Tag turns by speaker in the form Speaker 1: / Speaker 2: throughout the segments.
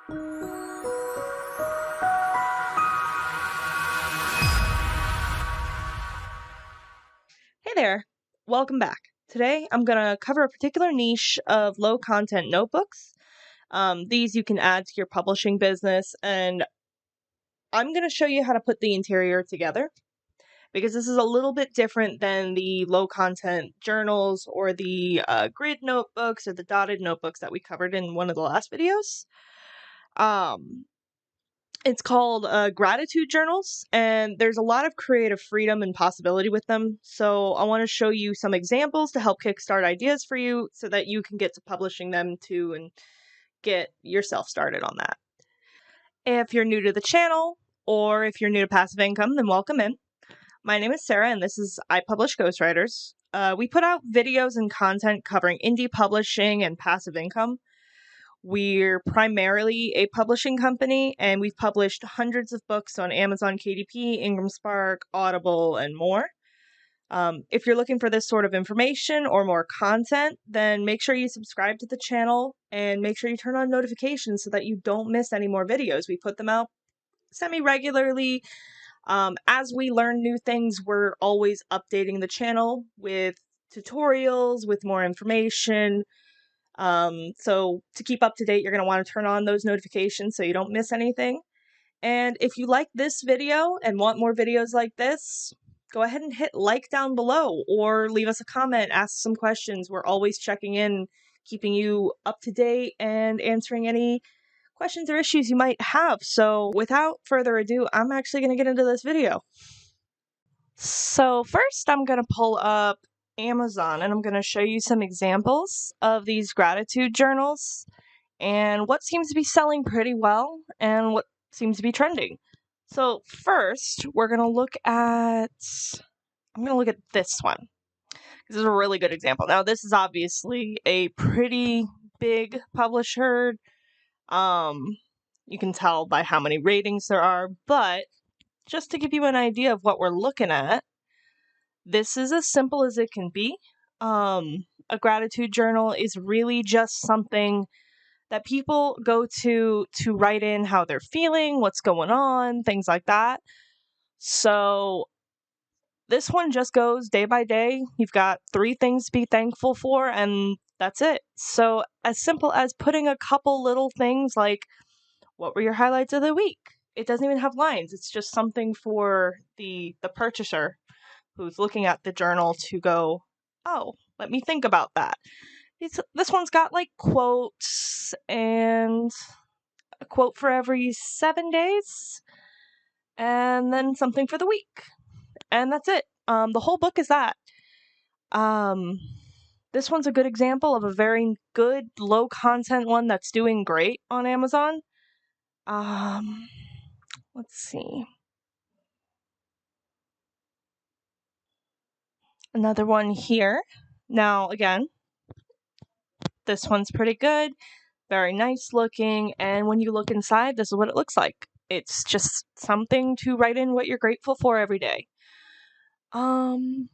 Speaker 1: Hey there, welcome back. Today I'm going to cover a particular niche of low content notebooks. These you can add to your publishing business, and I'm going to show you how to put the interior together because this is a little bit different than the low content journals or the grid notebooks or the dotted notebooks that we covered in one of the last videos. It's called gratitude journals, and there's a lot of creative freedom and possibility with them. So I want to show you some examples to help kickstart ideas for you so that you can get to publishing them too and get yourself started on that. If you're new to the channel or if you're new to passive income, then welcome in. My name is Sarah, and this is I Publish Ghostwriters. We put out videos and content covering indie publishing and passive income. We're primarily a publishing company, and we've published hundreds of books on Amazon KDP, Ingram Spark, Audible, and more. If you're looking for this sort of information or more content, then make sure you subscribe to the channel and make sure you turn on notifications so that you don't miss any more videos. We put them out semi-regularly. As we learn new things, we're always updating the channel with tutorials, with more information. So to keep up to date, you're going to want to turn on those notifications so you don't miss anything. And if you like this video and want more videos like this, go ahead and hit like down below or leave us a comment, ask some questions. We're always checking in, keeping you up to date and answering any questions or issues you might have. So without further ado, I'm actually going to get into this video. So first I'm going to pull up Amazon, and I'm going to show you some examples of these gratitude journals and what seems to be selling pretty well and what seems to be trending. So first, I'm going to look at this one. This is a really good example. Now, this is obviously a pretty big publisher. You can tell by how many ratings there are, but just to give you an idea of what we're looking at, this is as simple as it can be. A gratitude journal is really just something that people go to write in how they're feeling, what's going on, things like that. So this one just goes day by day. You've got 3 things to be thankful for, and that's it. So as simple as putting a couple little things like, what were your highlights of the week? It doesn't even have lines. It's just something for the purchaser who's looking at the journal to go, oh, let me think about that. This one's got like quotes and a quote for every 7 days and then something for the week. And that's it. The whole book is that. This one's a good example of a very good low content one that's doing great on Amazon. Let's see. Another one here. Now, again, this one's pretty good, very nice looking, and when you look inside, this is what it looks like. It's just something to write in what you're grateful for every day. I'm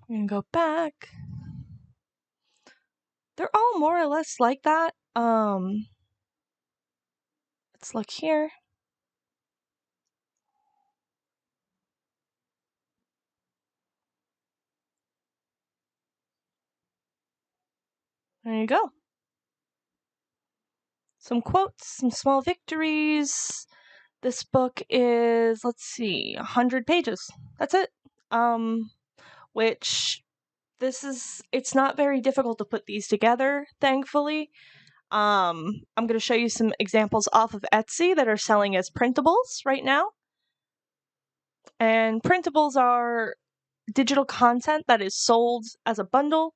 Speaker 1: gonna go back. They're all more or less like that. Let's look here. There you go. Some quotes, some small victories. This book is, let's see, 100 pages. That's it. Which it's not very difficult to put these together, thankfully. I'm going to show you some examples off of Etsy that are selling as printables right now. And printables are digital content that is sold as a bundle.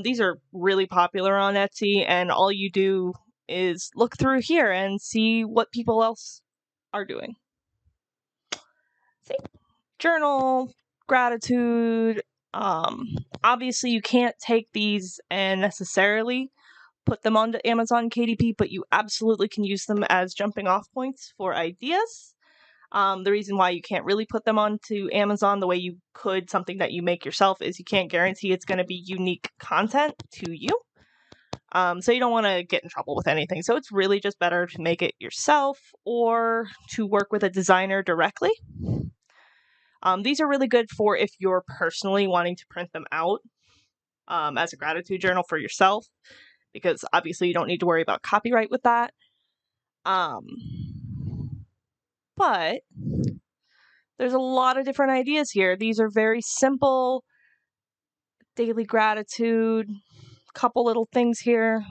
Speaker 1: These are really popular on Etsy, and all you do is look through here and see what people else are doing. See? Journal, gratitude. Obviously you can't take these and necessarily put them onto Amazon KDP, but you absolutely can use them as jumping off points for ideas. The reason why you can't really put them onto Amazon the way you could something that you make yourself is you can't guarantee it's going to be unique content to you. So you don't want to get in trouble with anything. So it's really just better to make it yourself or to work with a designer directly. These are really good for if you're personally wanting to print them out as a gratitude journal for yourself, because obviously you don't need to worry about copyright with that. But there's a lot of different ideas here. These are very simple daily gratitude, couple little things here.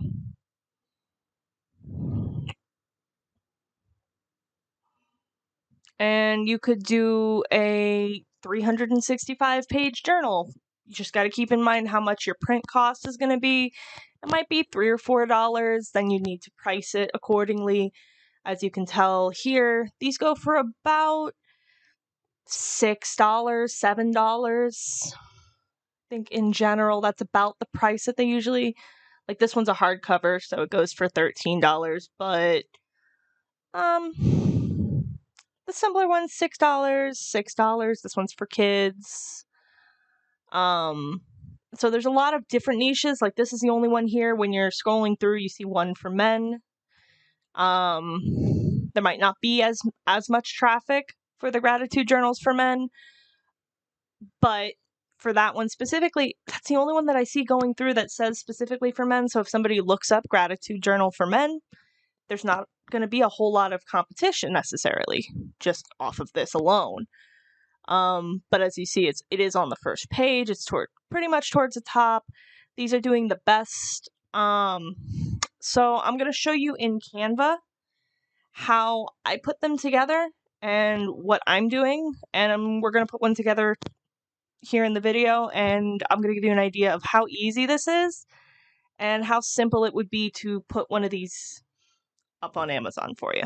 Speaker 1: And you could do a 365-page journal. You just got to keep in mind how much your print cost is going to be. It might be $3 or $4. Then you need to price it accordingly. As you can tell here, these go for about $6, $7. I think in general, that's about the price that they usually, like this one's a hardcover, so it goes for $13, but the simpler one's $6. This one's for kids. So there's a lot of different niches. Like this is the only one here. When you're scrolling through, you see one for men. There might not be as much traffic for the gratitude journals for men, but for that one specifically, that's the only one that I see going through that says specifically for men. So if somebody looks up gratitude journal for men, there's not going to be a whole lot of competition necessarily just off of this alone. But as you see, it is on the first page. It's pretty much towards the top. These are doing the best. So I'm going to show you in Canva how I put them together and what I'm doing. And we're going to put one together here in the video. And I'm going to give you an idea of how easy this is and how simple it would be to put one of these up on Amazon for you.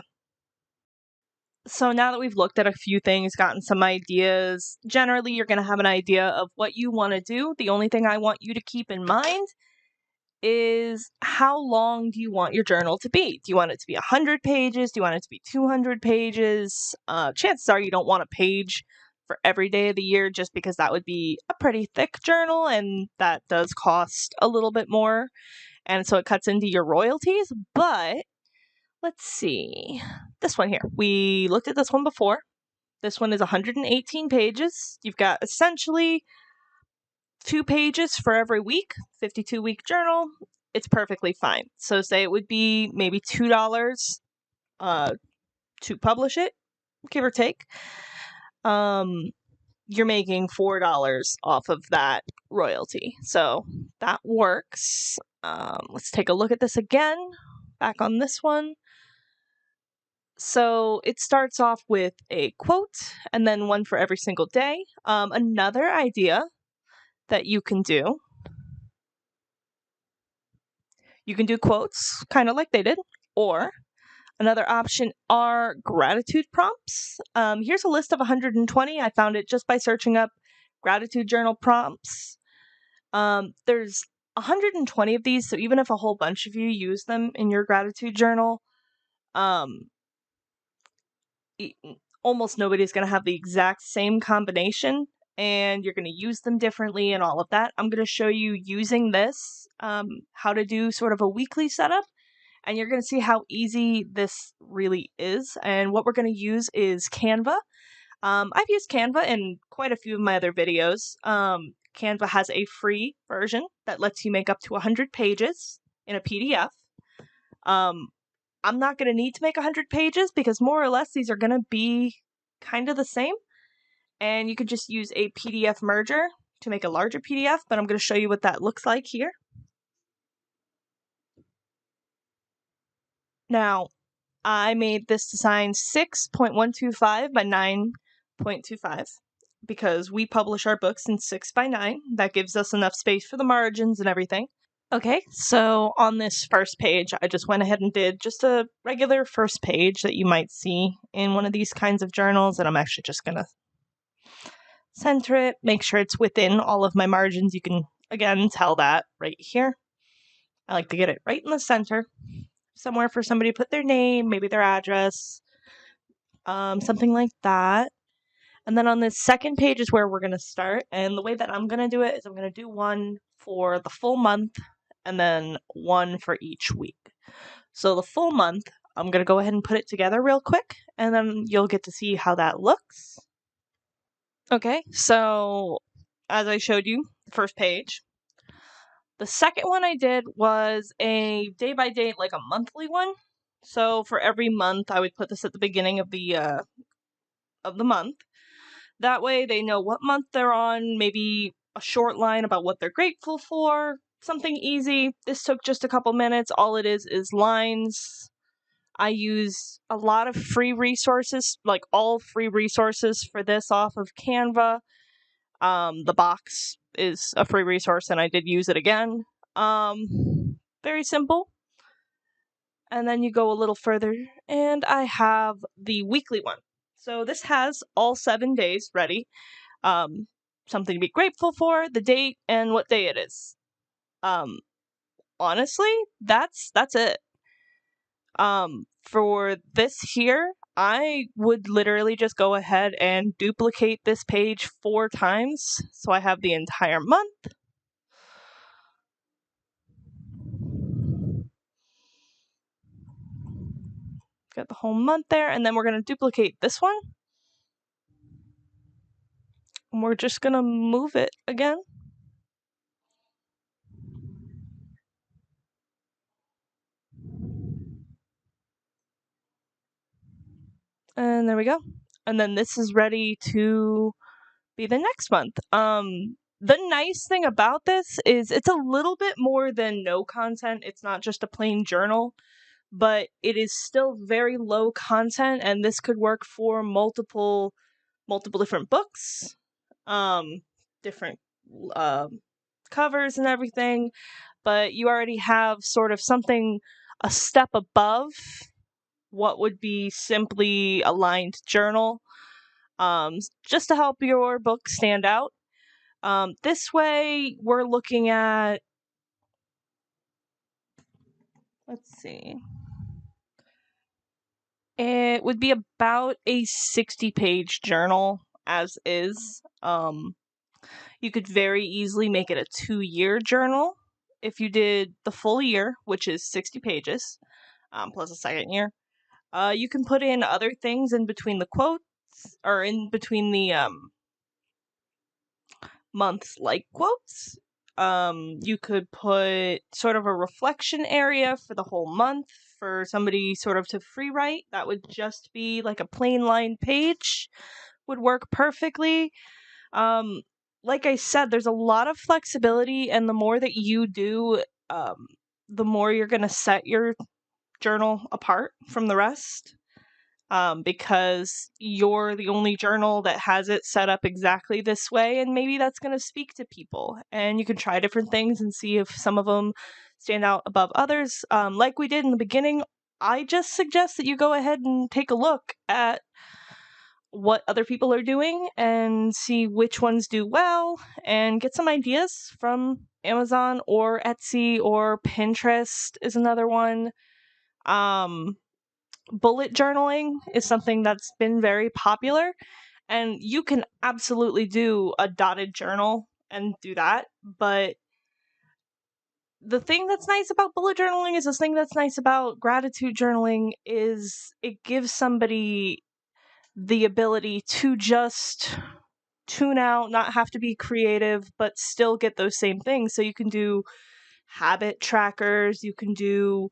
Speaker 1: So now that we've looked at a few things, gotten some ideas, generally you're going to have an idea of what you want to do. The only thing I want you to keep in mind is how long do you want your journal to be? Do you want it to be 100 pages? Do you want it to be 200 pages? Chances are you don't want a page for every day of the year just because that would be a pretty thick journal and that does cost a little bit more. And so it cuts into your royalties, but let's see. This one here. We looked at this one before. This one is 118 pages. You've got essentially 2 pages for every week, 52-week journal. It's perfectly fine. So say it would be maybe $2 to publish it, give or take. You're making $4 off of that royalty. So that works. Let's take a look at this again. Back on this one. So it starts off with a quote and then one for every single day. Another idea that you can do quotes, kind of like they did, or another option are gratitude prompts. Here's a list of 120. I found it just by searching up gratitude journal prompts. There's 120 of these, so even if a whole bunch of you use them in your gratitude journal, almost nobody's going to have the exact same combination, and you're going to use them differently and all of that. I'm going to show you using this, how to do sort of a weekly setup, and you're going to see how easy this really is. And what we're going to use is Canva. I've used Canva in quite a few of my other videos. Canva has a free version that lets you make up to 100 pages in a PDF. I'm not going to need to make 100 pages because more or less these are going to be kind of the same. And you could just use a PDF merger to make a larger PDF, but I'm going to show you what that looks like here. Now, I made this design 6.125 by 9.25 because we publish our books in 6 by 9. That gives us enough space for the margins and everything. Okay, so on this first page, I just went ahead and did just a regular first page that you might see in one of these kinds of journals, and I'm actually just going to center it, make sure it's within all of my margins. You can, again, tell that right here. I like to get it right in the center, somewhere for somebody to put their name, maybe their address, something like that. And then on this second page is where we're going to start, and the way that I'm going to do it is I'm going to do one for the full month, and then one for each week. So the full month, I'm going to go ahead and put it together real quick, and then you'll get to see how that looks. Okay, so as I showed you, the first page. The second one I did was a day-by-day, like a monthly one. So for every month, I would put this at the beginning of the month. That way they know what month they're on, maybe a short line about what they're grateful for, something easy. This took just a couple minutes. All it is lines. I use a lot of free resources, like all free resources for this off of Canva. The box is a free resource, and I did use it again. Very simple. And then you go a little further, and I have the weekly one. So this has all 7 days ready. Something to be grateful for, the date, and what day it is. Honestly, that's it. For this here, I would literally just go ahead and duplicate this page 4 times, so I have the entire month. Got the whole month there, and then we're going to duplicate this one. And we're just going to move it again. And there we go. And then this is ready to be the next month. The nice thing about this is it's a little bit more than no content. It's not just a plain journal, but it is still very low content, and this could work for multiple different books, different covers and everything, but you already have sort of something a step above what would be simply a lined journal, just to help your book stand out. This way, we're looking at, let's see, it would be about a 60-page journal as is. You could very easily make it a 2-year journal if you did the full year, which is 60 pages, plus a second year. You can put in other things in between the quotes, or in between the months, like quotes. You could put sort of a reflection area for the whole month for somebody sort of to free write. That would just be like a plain line page, would work perfectly. Like I said, there's a lot of flexibility, and the more that you do, the more you're going to set your journal apart from the rest. Because you're the only journal that has it set up exactly this way, and maybe that's going to speak to people. And you can try different things and see if some of them stand out above others. Like we did in the beginning, I just suggest that you go ahead and take a look at what other people are doing and see which ones do well, and get some ideas from Amazon or Etsy or Pinterest is another one. Bullet journaling is something that's been very popular, and you can absolutely do a dotted journal and do that, but the thing that's nice about bullet journaling is this thing that's nice about gratitude journaling is it gives somebody the ability to just tune out, not have to be creative, but still get those same things. So you can do habit trackers, you can do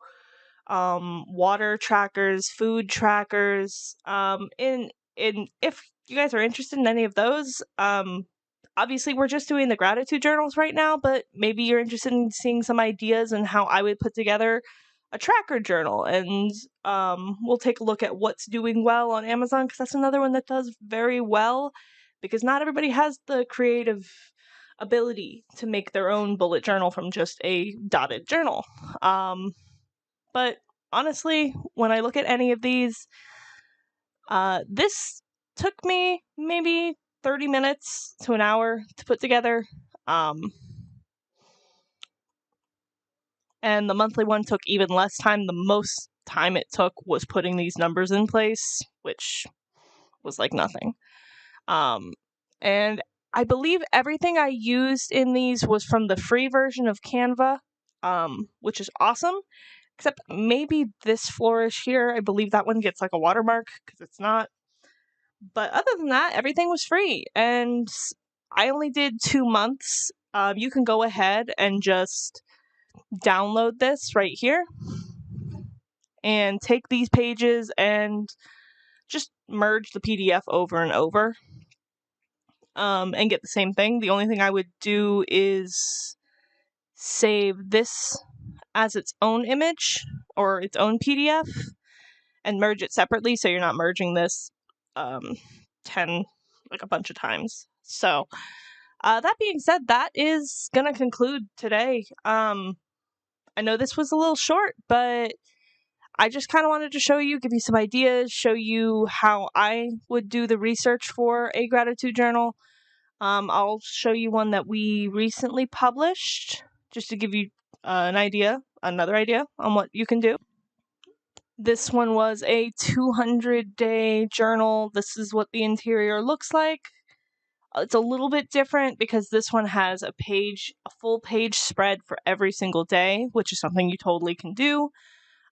Speaker 1: water trackers, food trackers, and if you guys are interested in any of those, obviously we're just doing the gratitude journals right now, but maybe you're interested in seeing some ideas and how I would put together a tracker journal, and we'll take a look at what's doing well on Amazon, because that's another one that does very well, because not everybody has the creative ability to make their own bullet journal from just a dotted journal. But honestly, when I look at any of these, this took me maybe 30 minutes to an hour to put together. And the monthly one took even less time. The most time it took was putting these numbers in place, which was like nothing. And I believe everything I used in these was from the free version of Canva. which is awesome. Except maybe this flourish here, I believe that one gets like a watermark because it's not. But other than that, everything was free, and I only did 2 months. You can go ahead and just download this right here and take these pages and just merge the PDF over and over and get the same thing. The only thing I would do is save this as its own image or its own PDF and merge it separately so you're not merging this 10 like a bunch of times. So that being said, that is gonna conclude today. I know this was a little short, but I just kind of wanted to show you, give you some ideas, show you how I would do the research for a gratitude journal. I'll show you one that we recently published just to give you another idea on what you can do. This one was a 200-day journal. This is what the interior looks like. It's a little bit different because this one has a full page spread for every single day, which is something you totally can do.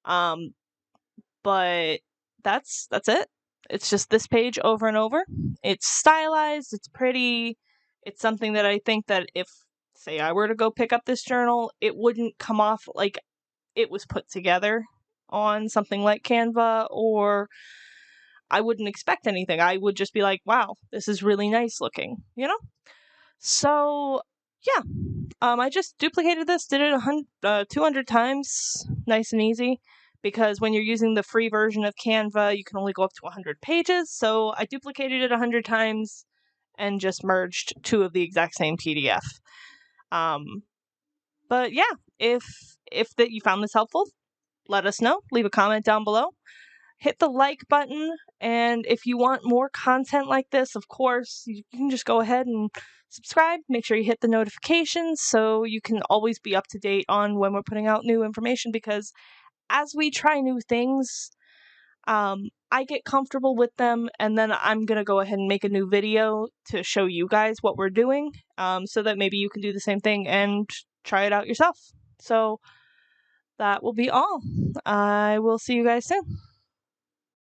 Speaker 1: But that's it. It's just this page over and over. It's stylized, it's pretty. It's something that I think that if, say, I were to go pick up this journal, it wouldn't come off like it was put together on something like Canva, or I wouldn't expect anything. I would just be like, wow, this is really nice looking, you know? So, yeah. I just duplicated this, did it 200 times, nice and easy, because when you're using the free version of Canva, you can only go up to 100 pages, so I duplicated it 100 times and just merged 2 of the exact same PDF. But yeah, if you found this helpful, let us know. Leave a comment down below. Hit the like button, and if you want more content like this, of course, you can just go ahead and subscribe. Make sure you hit the notifications so you can always be up to date on when we're putting out new information, because as we try new things, I get comfortable with them, and then I'm going to go ahead and make a new video to show you guys what we're doing, so that maybe you can do the same thing and try it out yourself. So that will be all. I will see you guys soon.